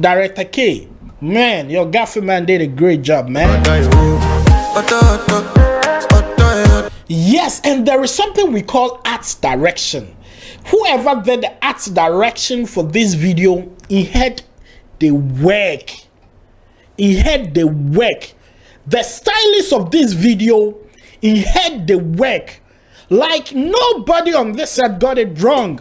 Director K, man, your gaffer man did a great job, man. Yes, and there is something we call art direction. Whoever did the art direction for this video, he had the work. He had the work. The stylist of this video, he had the work. Like nobody on this set got it wrong.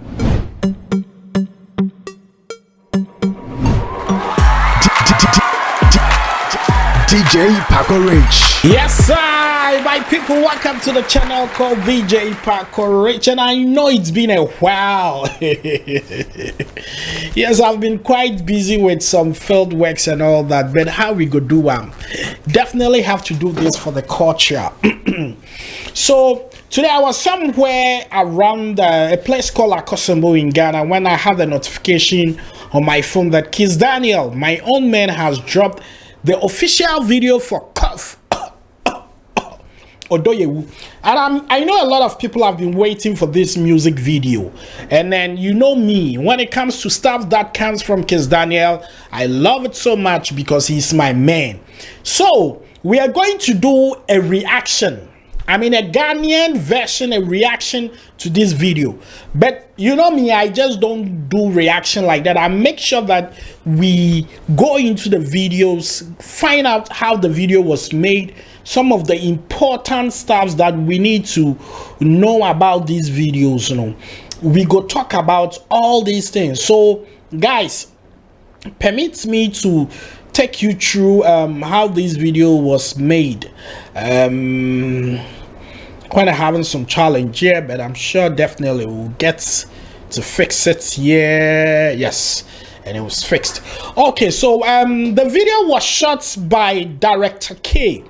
DJ Paco Rich. Yes, sir. My people, welcome to the channel called VJ Paco Rich, and I know it's been a while. Yes, I've been quite busy with some field works and all that, but how we go do one? Definitely have to do this for the culture. So today I was somewhere around a place called Akosombo in Ghana when I had the notification on my phone that Kizz Daniel, my own man, has dropped the official video for Cuff Odoyewu. And I know a lot of people have been waiting for this music video. And then you know me, when it comes to stuff that comes from Kizz Daniel, I love it so much because he's my man. So we are going to do a reaction. I mean, a Ghanaian version, a reaction to this video. But you know me, I just don't do reaction like that. I make sure that we go into the videos, find out how the video was made, some of the important stuff that we need to know about these videos. You know, we go talk about all these things. So guys, permit me to take you through how this video was made. Kind of having some challenge here, but I'm sure definitely we'll get to fix it here. Yes, and it was fixed. Okay, so the video was shot by Director K.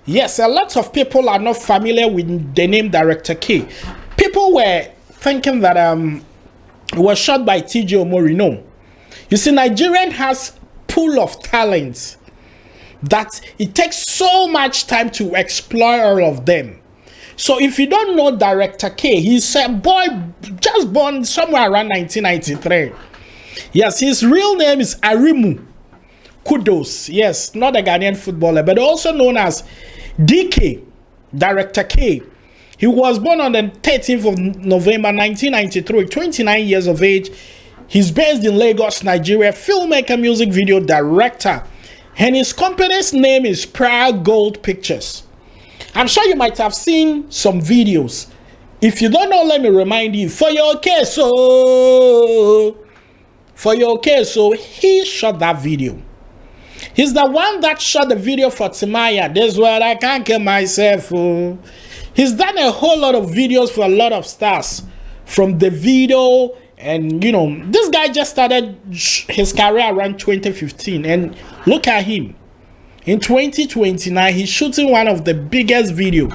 Yes, a lot of people are not familiar with the name Director K. People were thinking that it was shot by TJ Omori. No, you see, Nigerian has pool of talents that it takes so much time to explore all of them. So if you don't know Director K, he's a boy just born somewhere around 1993. Yes, his real name is Arimu Kudos. Yes, not a Ghanaian footballer, but also known as DK, Director K. He was born on the 13th of November 1993, 29 years of age. He's based in Lagos, Nigeria, filmmaker, music video director. And his company's name is Prior Gold Pictures. I'm sure you might have seen some videos. If you don't know, let me remind you, for your case, he shot that video. He's the one that shot the video for Timaya. This is where I can't kill myself. Oh. He's done a whole lot of videos for a lot of stars from the video. And you know, this guy just started his career around 2015. And look at him. In 2029, he's shooting one of the biggest video.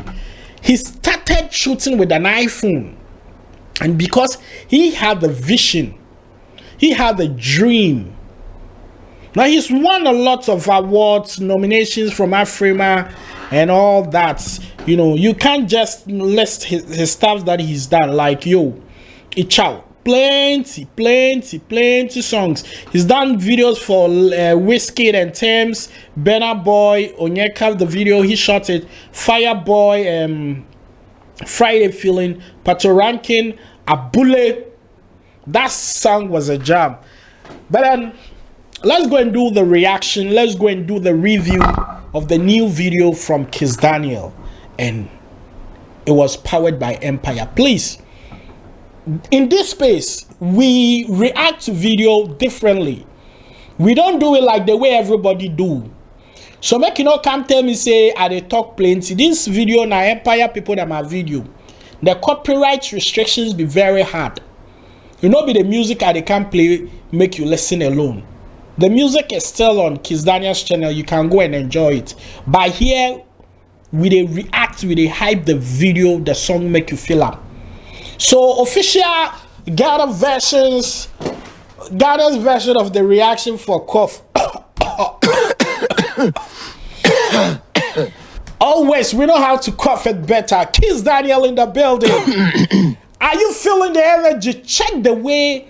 He started shooting with an iPhone. And because he had the vision, he had the dream. Now he's won a lot of awards, nominations from Afrima and all that. You know, you can't just list his stuff that he's done. Like, yo, Ichao. Plenty songs. He's done videos for Wizkid and Thames, Burna Boy, Onyeka, the video he shot it, Fireboy, Friday Feeling, Pato Rankin, Abule. That song was a jam. But then let's go and do the reaction. Let's go and do the review of the new video from Kizz Daniel, and it was powered by Empire. Please, in this space, we react to video differently. We don't do it like the way everybody do. So make you not come tell me say I dey talk plenty. This video na Empire people that my video. The copyright restrictions be very hard. You know, be the music I can't play make you listen alone. The music is still on Kizz Daniel's channel. You can go and enjoy it. By here, we dey react, we dey hype the video, the song make you feel up. So official Ghana's version of the reaction for Cuff. Always, we know how to cough it better. Kizz Daniel in the building. Are you feeling the energy? Check the way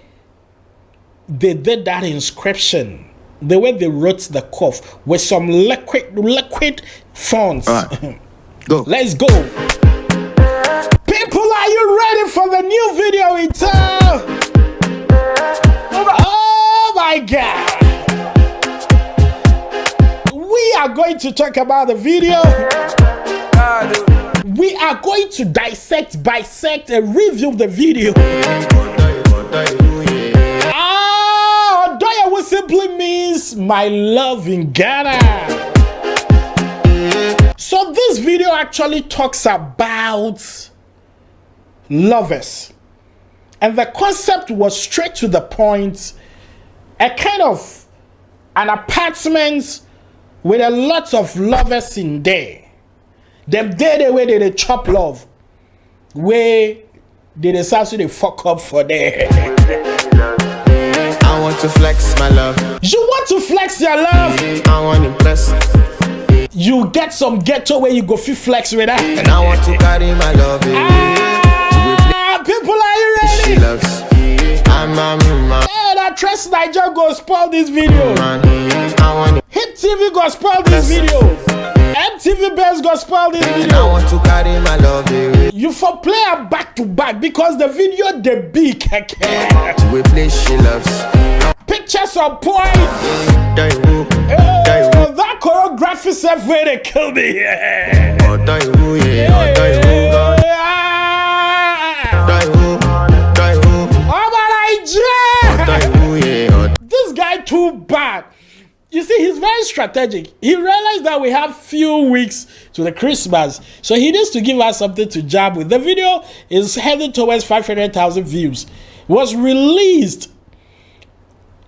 they did that inscription. the way they wrote the curve with some liquid fonts. Right. Go. Let's go. People, are you ready for the new video? It's oh my God. We are going to talk about the video. We are going to dissect, bisect, and review the video. Odoye, which simply means my love in Ghana. So this video actually talks about lovers. And the concept was straight to the point. A kind of an apartment with a lot of lovers in there. Them day the way they chop love. Where they decide to fuck up for there. I want to flex my love. You want to flex your love? I want to impress. You get some ghetto where you go feel flex with that. And I want to carry my love. People, are you She ready? loves. I'm Hey, that Trust Niger go spoil this video. I want Hit TV go spoil this video. MTV Best go spoil this and I video. want to carry my love away. You for play a back to back because the video the big keke. To a place she loves. Pictures on point. Die woo. Die woo. That choreography self where they kill me. Oh, die woo, yeah. Oh, die woo, God. Die woo. Die woo. Oh my Oh, die woo, yeah. Oh, This guy too bad. You see, he's very strategic. He realized that we have few weeks to the Christmas, so he needs to give us something to jab with. The video is heading towards 500,000 views. It was released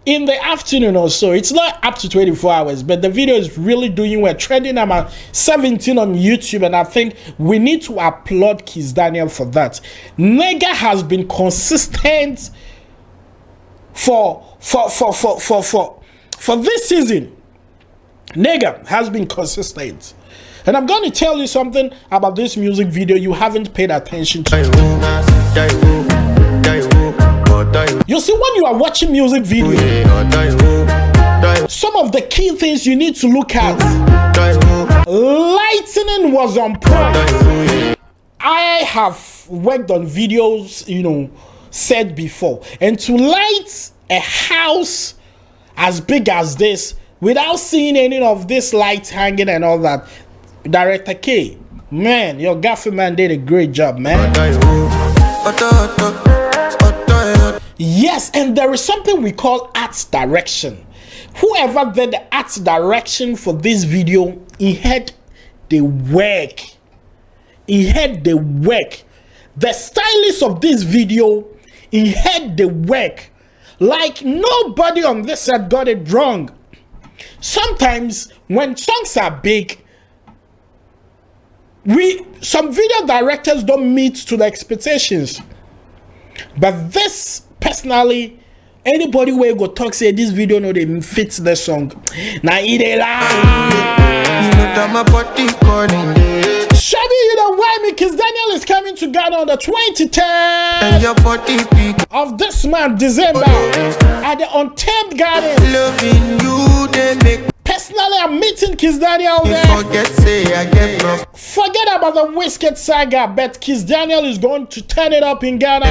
in the afternoon or so. It's not up to 24 hours, but the video is really doing well. Trending about 17 on YouTube, and I think we need to applaud Kizz Daniel for that. Nega has been consistent for this season. Nega has been consistent. And I'm going to tell you something about this music video you haven't paid attention to. die woo. Die woo. Die woo. Oh, die woo. You see, when you are watching music video, Yeah. Oh, die woo. Die woo. some of the key things you need to look at. Die woo. Lightning was on point. Die woo, yeah. I have worked on videos, said before. And to light a house as big as this without seeing any of this lights hanging and all that, Director K, man, your gaffer man did a great job, man. Die woo. Oh, die woo. Yes, and there is something we call art direction. Whoever did the art direction for this video, he had the work. He had the work. The stylist of this video, he had the work. Like nobody on this side got it wrong. Sometimes when songs are big, some video directors don't meet to the expectations. But this personally, anybody where go talk say this video no they fits the song. Now it I'm a body calling. Shabby, you know why me? Kizz Daniel is coming to Ghana on the 23rd And your body beat. of this month, December, at the Untamed Garden. Loving you, they make Personally, I'm meeting Kizz Daniel me there. forget, say I get broke. Forget about the Wizkid saga, but Kizz Daniel is going to turn it up in Ghana.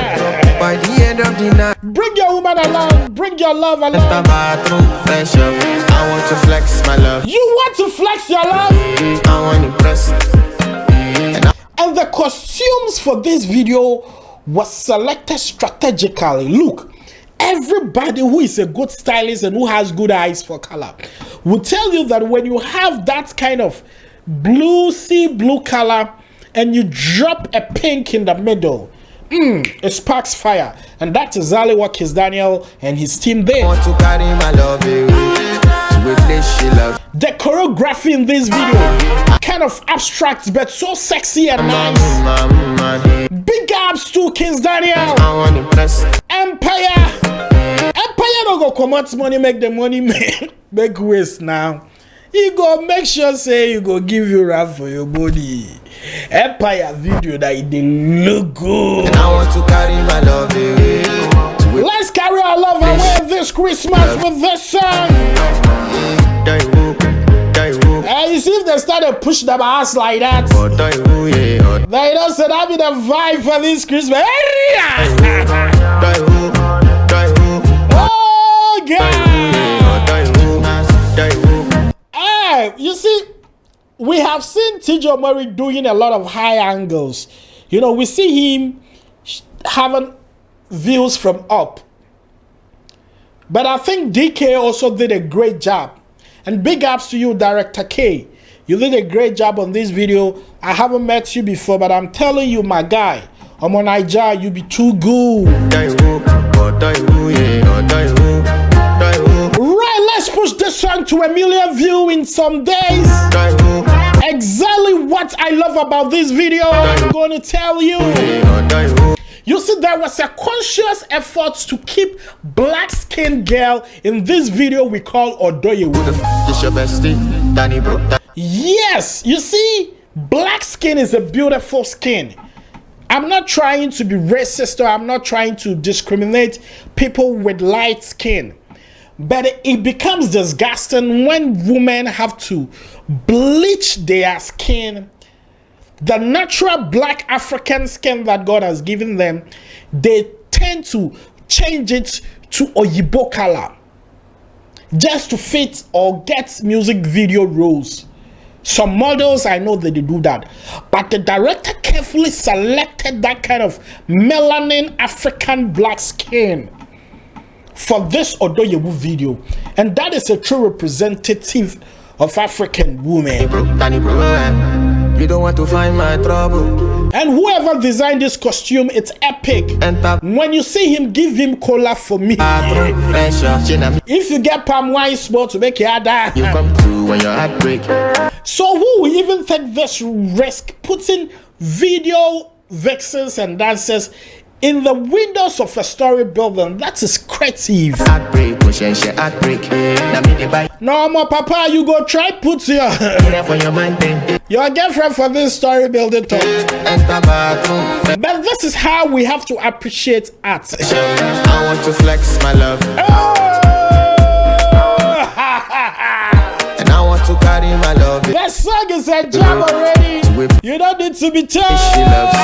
By the end of the night, Bring your woman along, bring your love the along. bathroom fresh up. I want to flex my love. You want to flex your love? I want to impress. And the costumes for this video was selected strategically. Look, everybody who is a good stylist and who has good eyes for color will tell you that when you have that kind of sea blue color and you drop a pink in the middle, it sparks fire. And that's exactly what Kizz Daniel and his team did. I want to carry my love away to a place she loves. The choreography in this video, kind of abstract but so sexy and nice. Big ups to Kizz Daniel. I want to impress. Empire no go comot money, make the money make waste now. He go make sure say you go give you rap for your body. Empire video that it dey look good. I want to carry my love away to a Let's carry our love away this Christmas with this song. they started push them ass like that. They don't say that be the vibe for this Christmas. Oh God! Hey, you see, we have seen TJ Murray doing a lot of high angles. You know, we see him having views from up. But I think DK also did a great job. And big ups to you, Director K. You did a great job on this video. I haven't met you before, but I'm telling you, my guy, I'm on Niger, you be too good. Right, let's push this song to 1 million views in some days. Exactly what I love about this video, I'm going to tell you. You see, there was a conscious effort to keep black-skinned girl in this video we call Odoyewu. Yes, you see, black skin is a beautiful skin. I'm not trying to be racist or I'm not trying to discriminate people with light skin. But it becomes disgusting when women have to bleach their skin. The natural black African skin that God has given them, they tend to change it to Oyibo color just to fit or get music video roles. Some models, I know that they do that, but the director carefully selected that kind of melanin African black skin for this Odoyewu video, and that is a true representative of African women. You don't want to find my trouble. And whoever designed this costume, it's epic. When you see him, give him cola for me. If you get palm wine sport to make your heart, You come through when your heart break. so who will even take this risk putting video vixens and dancers in the windows of a story building? That is creative. Heartbreak, heartbreak. No more, Papa, you go try put your girlfriend for this story building talk. But this is how we have to appreciate art. I want to flex my love. And I want to carry my love. That song is a job already. You don't need to be told. She loves.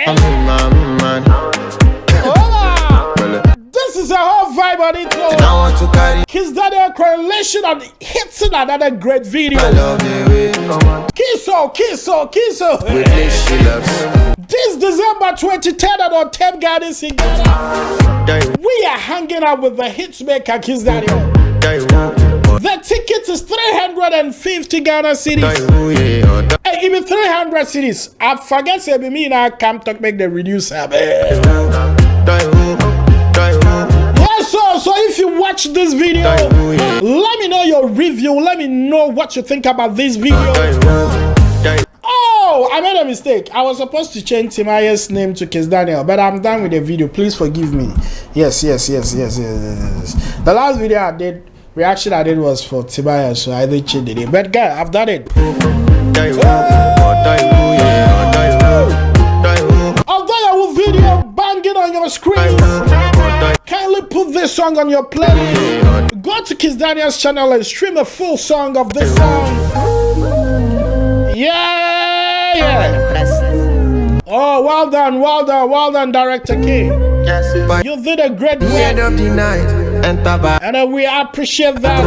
I'm my man. This is a whole vibe on it. And I want to carry Kizz Daniel correlation and hitting another great video. my love away. Come on. Kizz. With me, she loves. This December 2010 on Tem Gardens in Ghana, we are hanging out with the hitmaker Kizz Daniel. The ticket is 350 Ghana cedis. Hey, even 300 cedis. I forget to be me now. Come talk make the reduce. Yes, so if you watch this video, let me know your review. Let me know what you think about this video. Oh, I made a mistake. I was supposed to change Timaya's name to Kizz Daniel, but I'm done with the video. Please forgive me. Yes. The last video I did, reaction I did was for Timaya, so I didn't change the name. But guys, I've done it. Odoyewu video banging on your screen. Kindly put this song on your playlist. Go to Kizz Daniel's channel and stream a full song of this song. Yeah. Oh, well done, Director K. You did a great work, and we appreciate that.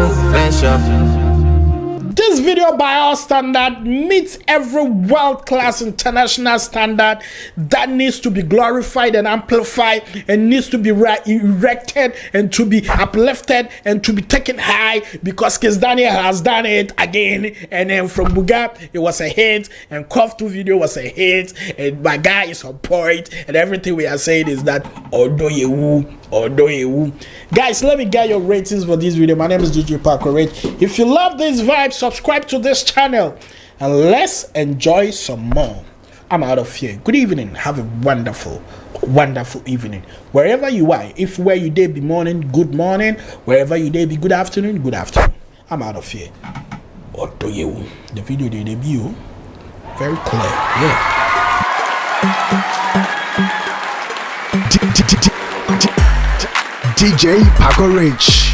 This video by our standard meets every world-class international standard that needs to be glorified and amplified and needs to be erected and to be uplifted and to be taken high, because Kizz Daniel has done it again. And then from Buga, it was a hit, and Cough 2 video was a hit, and my guy is on point, and everything we are saying is that Odoyewu. Guys, let me get your ratings for this video. My name is DJ Parker Rich. If you love this vibe, subscribe to this channel and let's enjoy some more. I'm out of here. Good evening. Have a wonderful evening wherever you are. If where you day be morning, good morning. Wherever you day be good afternoon, good afternoon. I'm out of here. Odoyewu. The video they debut very clear. Yeah. DJ Paco Rich.